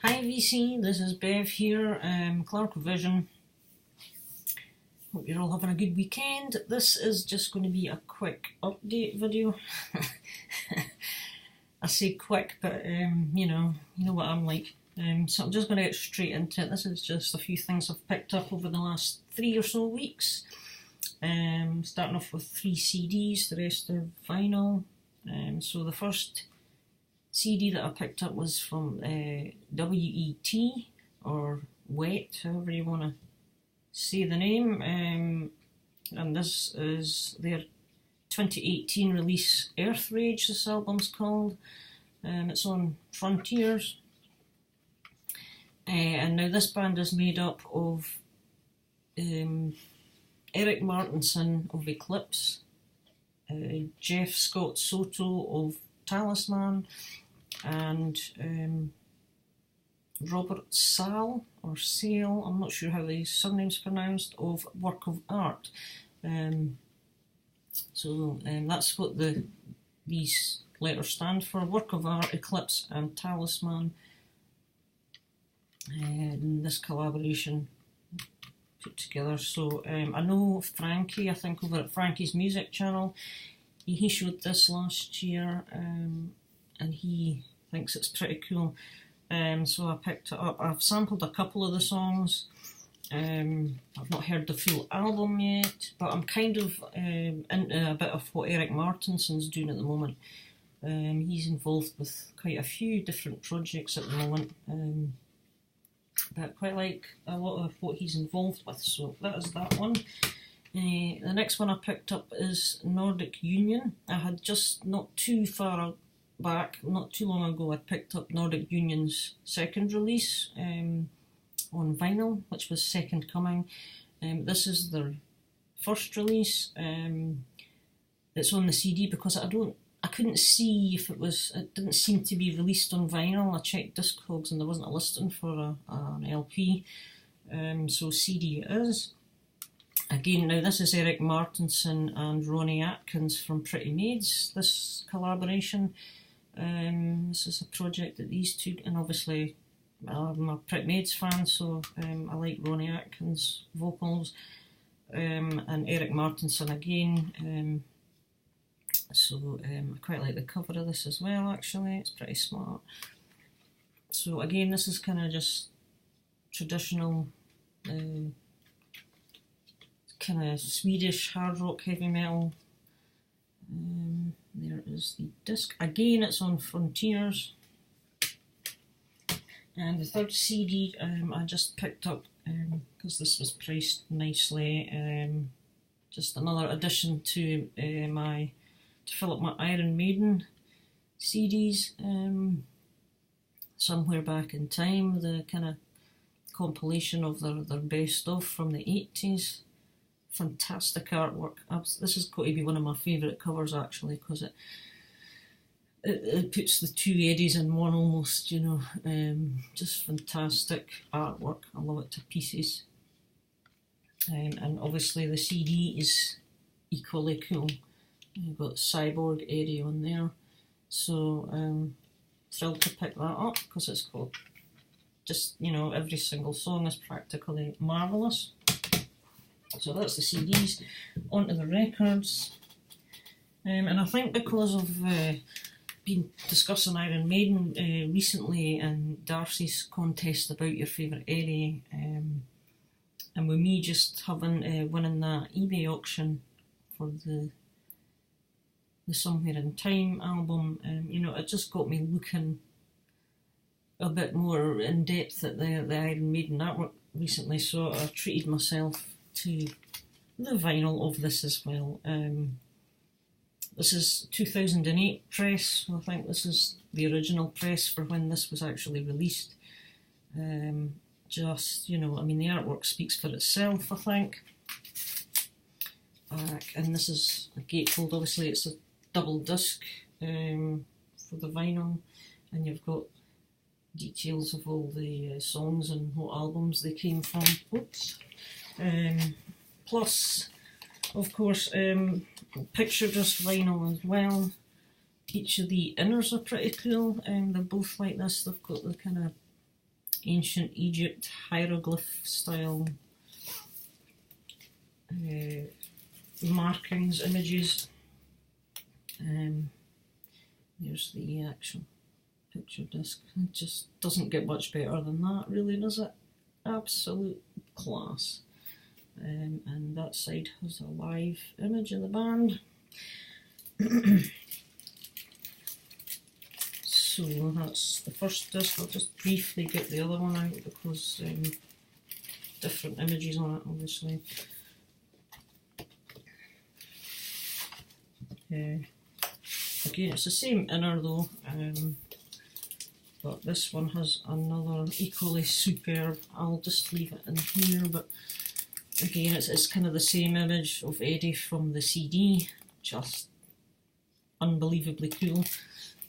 Hi VC, this is Bev here, Clark Vision. Hope you're all having a good weekend. This is just going to be a quick update video. I say quick, but you know what I'm like. So I'm just going to get straight into it. This is just a few things I've picked up over the last 3 or so weeks. Starting off with 3 CDs, the rest are vinyl. So the first CD that I picked up was from W.E.T or W.E.T, however you want to say the name, and this is their 2018 release, Earth Rage, this album's called. It's on Frontiers, and now this band is made up of Eric Martinson of Eclipse, Jeff Scott Soto of Talisman, and Robert Sale, or Sale, I'm not sure how the surname's pronounced, of Work of Art. So that's what these letters stand for: Work of Art, Eclipse and Talisman. And this collaboration put together. So I know Frankie, I think over at Frankie's Music Channel, he showed this last year, and he thinks it's pretty cool. So I picked it up. I've sampled a couple of the songs. I've not heard the full album yet, but I'm kind of into a bit of what Eric Martinson's doing at the moment. He's involved with quite a few different projects at the moment, but I quite like a lot of what he's involved with, so that is that one. The next one I picked up is Nordic Union. I had just not too far back, not too long ago, I picked up Nordic Union's second release on vinyl, which was Second Coming. This is their first release. It's on the CD because I couldn't see if it didn't seem to be released on vinyl. I checked Discogs and there wasn't a listing for an LP, so CD it is. Again, now this is Eric Martinson and Ronnie Atkins from Pretty Maids, this collaboration. This is a project that these two, and obviously I'm a Pretty Maids fan, so I like Ronnie Atkins' vocals, and Eric Martinson again. So I quite like the cover of this as well, actually, it's pretty smart. So again, this is kind of just traditional kind of Swedish hard rock heavy metal. There is the disc. Again, it's on Frontiers. And the third CD I just picked up because this was priced nicely. Just another addition to fill up my Iron Maiden CDs. Somewhere back in time, the kind of compilation of their best of from the 80s. Fantastic artwork. This has got to be one of my favourite covers, actually, because it puts the two Eddies in one almost, you know. Just fantastic artwork. I love it to pieces. And obviously the CD is equally cool. You've got Cyborg Eddie on there. So thrilled to pick that up because it's got just, you know, every single song is practically marvellous. So that's the CDs. Onto the records. And I think because of been discussing Iron Maiden recently and Darcy's contest about your favourite Eddie, and with me just having winning that eBay auction for the Somewhere in Time album, you know, it just got me looking a bit more in depth at the Iron Maiden artwork recently, so I treated myself to the vinyl of this as well. This is 2008 press, so I think this is the original press for when this was actually released. Just, you know, I mean, the artwork speaks for itself, I think. And this is a gatefold, obviously it's a double disc for the vinyl, and you've got details of all the songs and what albums they came from. Oops. Plus, of course, picture disc vinyl as well. Each of the inners are pretty cool. They're both like this. They've got the kind of ancient Egypt hieroglyph style markings, images. There's the actual picture disc. It just doesn't get much better than that, really, does it? Absolute class. And that side has a live image of the band. So that's the first disc. I'll just briefly get the other one out because different images on it, obviously. Again, it's the same inner though, but this one has another equally superb. I'll just leave it in here, but again, it's kind of the same image of Eddie from the CD, just unbelievably cool.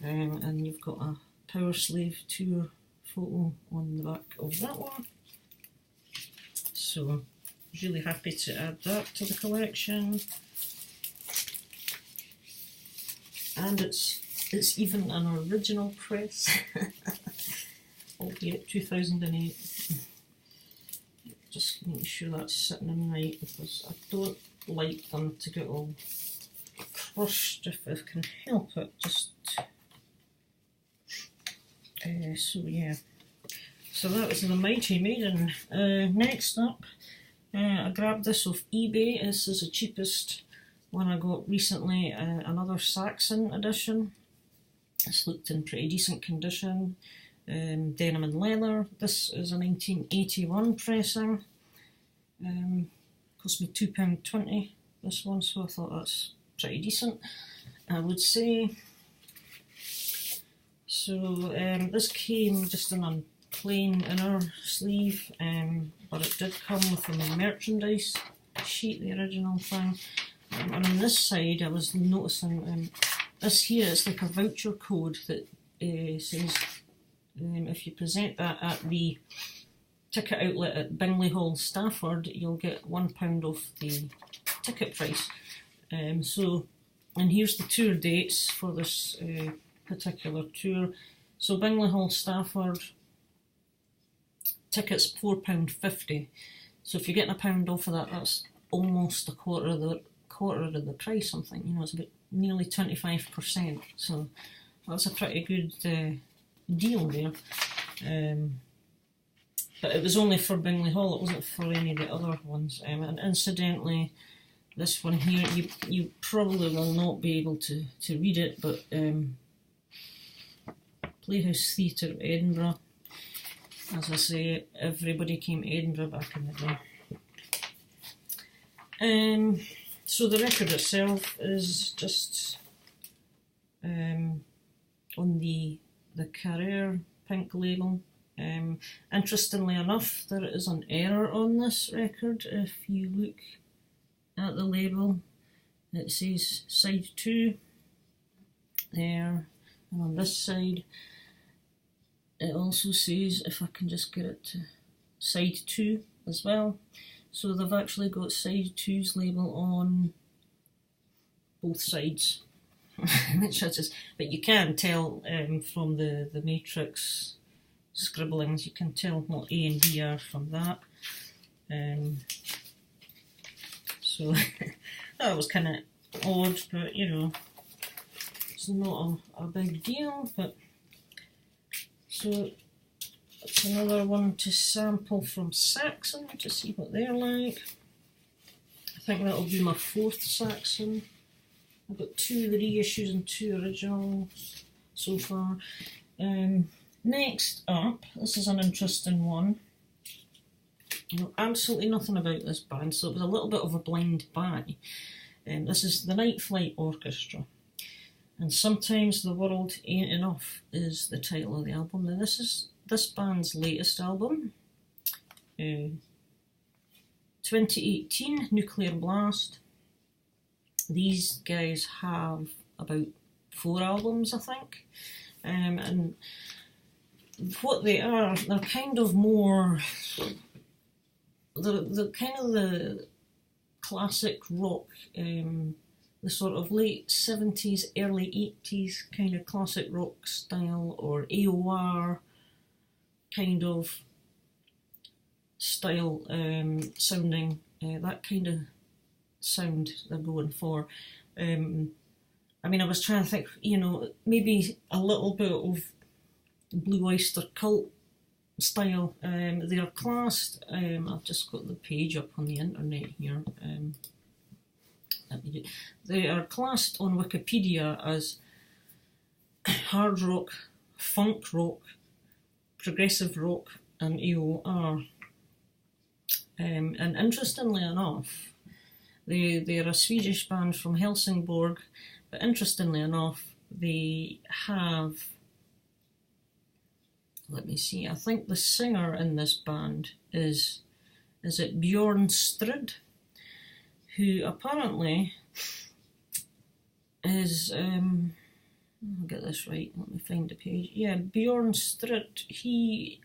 And you've got a Power Slave tour photo on the back of that one. So, really happy to add that to the collection. And it's even an original press, albeit 2008. Just making sure that's sitting in right because I don't like them to get all crushed if I can help it. So yeah, so that was the Mighty Maiden. Next up, I grabbed this off eBay. This is the cheapest one I got recently, another Saxon edition. This looked in pretty decent condition, denim and leather. This is a 1981 pressing. Cost me £2.20 this one, so I thought that's pretty decent, I would say. So this came just in a plain inner sleeve, but it did come with a merchandise sheet, the original thing. And on this side I was noticing this here is like a voucher code that says if you present that at the ticket outlet at Bingley Hall, Stafford, you'll get £1 off the ticket price. And here's the tour dates for this particular tour. So Bingley Hall, Stafford, tickets £4.50. So if you're getting £1 off of that, that's almost a quarter of the price. Something, you know, it's about nearly 25%. So that's a pretty good deal there. But it was only for Bingley Hall. It wasn't for any of the other ones. And incidentally, this one here, you probably will not be able to read it, but Playhouse Theatre Edinburgh. As I say, everybody came to Edinburgh back in the day. So the record itself is just on the Carrere pink label. Interestingly enough, there is an error on this record. If you look at the label, it says side 2 there, and on this side it also says, if I can just get it to side 2 as well. So they've actually got side 2's label on both sides. But you can tell from the matrix scribblings, you can tell what A and B are from that. So that was kind of odd, but you know, it's not a big deal. But so it's another one to sample from Saxon to see what they're like. I think that'll be my 4th Saxon. I've got 2 reissues and 2 originals so far. Next up, this is an interesting one. I know absolutely nothing about this band, so it was a little bit of a blind buy. This is the Night Flight Orchestra, and Sometimes the World Ain't Enough is the title of the album. Now this is this band's latest album, 2018, Nuclear Blast. These guys have about 4 albums, I think, and what they are, they're kind of more, the kind of the classic rock, the sort of late 70s, early 80s kind of classic rock style, or AOR kind of style, sounding, that kind of sound they're going for. I mean, I was trying to think, you know, maybe a little bit of Blue Oyster Cult style. They are classed, I've just got the page up on the internet here. They are classed on Wikipedia as hard rock, funk rock, progressive rock, and AOR. And interestingly enough, they're a Swedish band from Helsingborg, but interestingly enough, they have, let me see, I think the singer in this band is it Bjorn Strid, who apparently is, I'll get this right, let me find the page. Yeah, Bjorn Strid, he's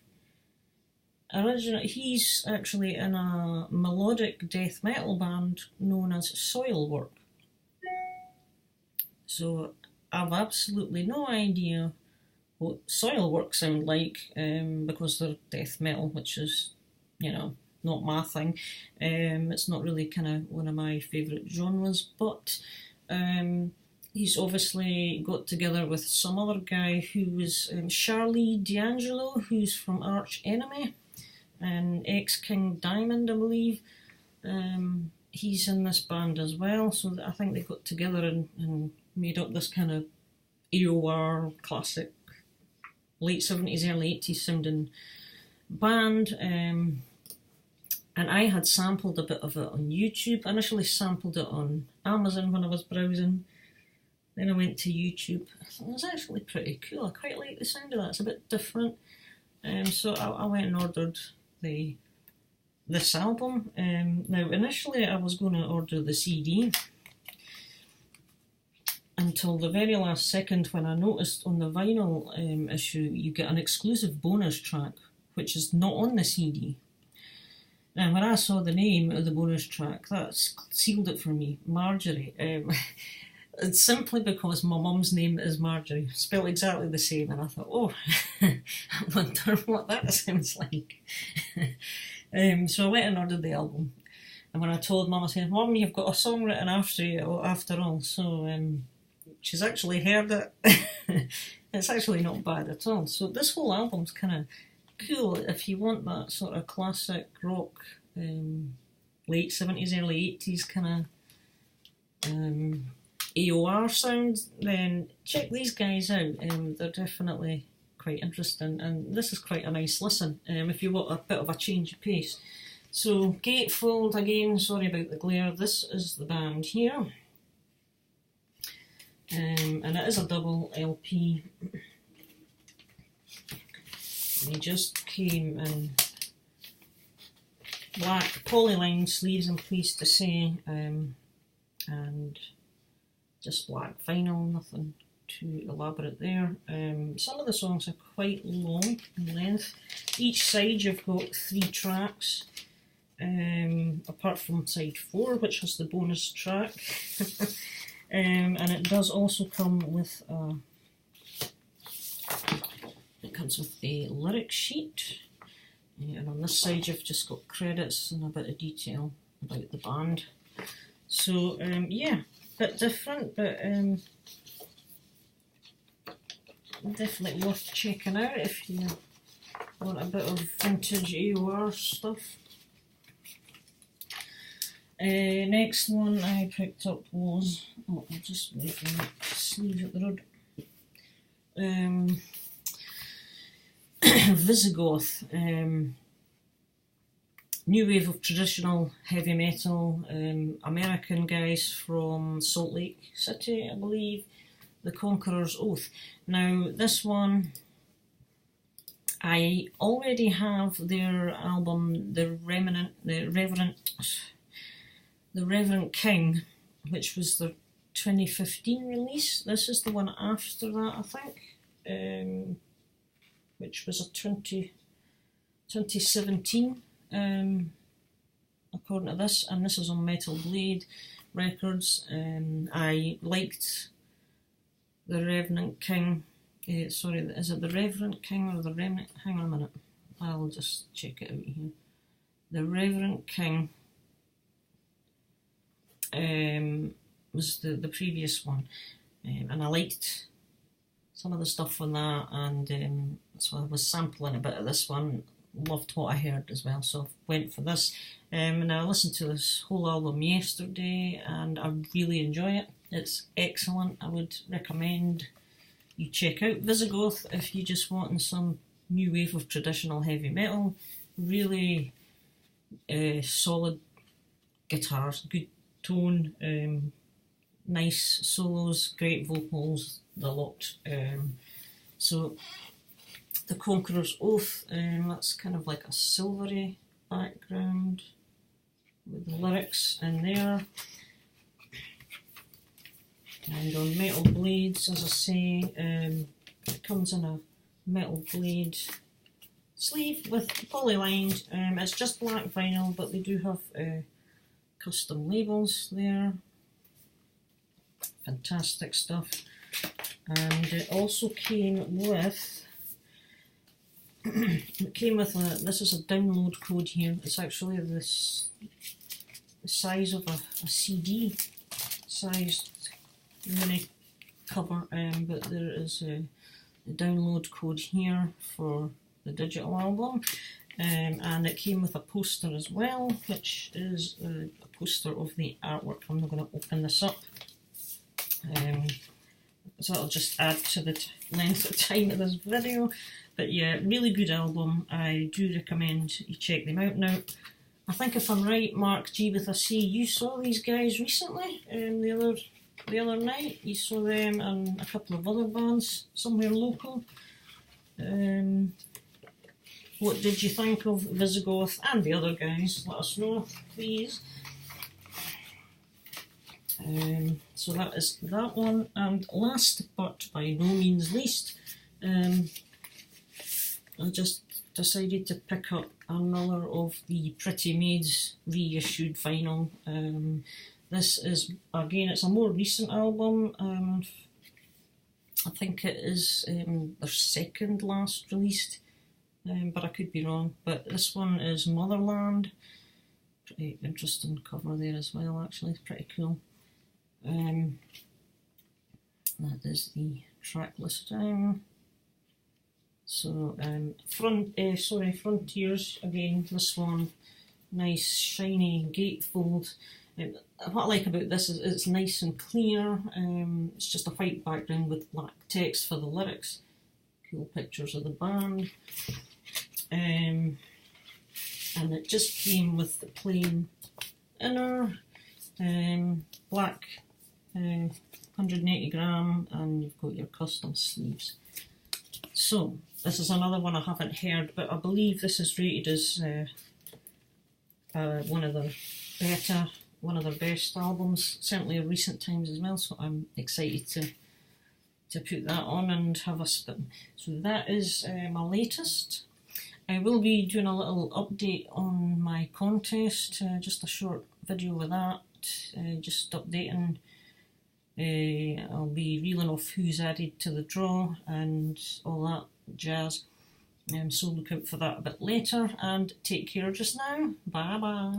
actually in a melodic death metal band known as Soilwork. So I've absolutely no idea what Soilwork sound like, because they're death metal, which is, you know, not my thing. It's not really kind of one of my favourite genres, but he's obviously got together with some other guy who was Charlie D'Angelo, who's from Arch Enemy, and ex-King Diamond, I believe. He's in this band as well, so I think they got together and made up this kind of AOR classic late 70s, early 80s sounding band. And I had sampled a bit of it on YouTube. I initially sampled it on Amazon when I was browsing. Then I went to YouTube. I thought it was actually pretty cool. I quite like the sound of that. It's a bit different. So I went and ordered this album. Now, initially I was going to order the CD until the very last second when I noticed on the vinyl issue you get an exclusive bonus track which is not on the CD. And when I saw the name of the bonus track, that sealed it for me, Marjorie. It's simply because my mum's name is Marjorie, spelled exactly the same, and I thought, oh, I wonder what that sounds like. So I went and ordered the album, and when I told Mum, I said, Mum, you've got a song written after you, after all, so she's actually heard it. It's actually not bad at all. So this whole album's kind of cool if you want that sort of classic rock, late 70s, early 80s kind of AOR sound, then check these guys out. They're definitely quite interesting, and this is quite a nice listen if you want a bit of a change of pace. So Gatefold, again, sorry about the glare, this is the band here, and it is a double LP. They just came in black polyline sleeves, I'm pleased to say, and just black vinyl, nothing too elaborate there. Some of the songs are quite long in length. Each side you've got 3 tracks, apart from side 4, which has the bonus track. And it does also come with a lyric sheet, and on this side you've just got credits and a bit of detail about the band. So yeah, bit different, but definitely worth checking out if you want a bit of vintage AOR stuff. Next one I picked up was, I'll just make a sleeve at the road. Visigoth, new wave of traditional heavy metal, American guys from Salt Lake City, I believe, The Conqueror's Oath. Now this one, I already have their album, The Reverend King, which was their 2015 release. This is the one after that, I think, which was a 2017, according to this, and this is on Metal Blade Records. I liked The Revenant King. Sorry, is it The Reverend King or The Remnant? Hang on a minute. I'll just check it out here. The Reverend King was the previous one, and I liked some of the stuff on that, and so I was sampling a bit of this one. Loved what I heard as well, so I went for this. And I listened to this whole album yesterday, and I really enjoy it. It's excellent. I would recommend you check out Visigoth if you just want some new wave of traditional heavy metal. Really solid guitars, good tone, nice solos, great vocals, the lot. So the Conqueror's Oath, that's kind of like a silvery background with the lyrics in there. And on Metal Blades, as I say, it comes in a metal blade sleeve with polylined. It's just black vinyl, but they do have custom labels there. Fantastic stuff. And it also came with this is a download code here. It's actually the size of a CD sized mini cover, but there is a download code here for the digital album, and it came with a poster as well, which is a poster of the artwork. I'm not going to open this up, so that'll just add to the length of time of this video. But yeah, really good album. I do recommend you check them out. Now, I think if I'm right, Mark G with a C, you saw these guys recently, the other night. You saw them and a couple of other bands somewhere local. What did you think of Visigoth and the other guys? Let us know, please. So that is that one. And last but by no means least, I just decided to pick up another of the Pretty Maids reissued vinyl. This is, again, it's a more recent album. I think it is their second last released, but I could be wrong. But this one is Motherland. Pretty interesting cover there as well, actually. It's pretty cool. That is the track listing. So, Frontiers, again, this one, nice shiny gatefold. What I like about this is it's nice and clear. It's just a white background with black text for the lyrics. Cool pictures of the band. And it just came with the plain inner, black 180 gram, and you've got your custom sleeves. So, this is another one I haven't heard, but I believe this is rated as one of their best albums, certainly of recent times as well, so I'm excited to put that on and have a spin. So that is my latest. I will be doing a little update on my contest, just a short video with that, just updating. I'll be reeling off who's added to the draw and all that jazz. So look out for that a bit later, and take care just now. Bye bye.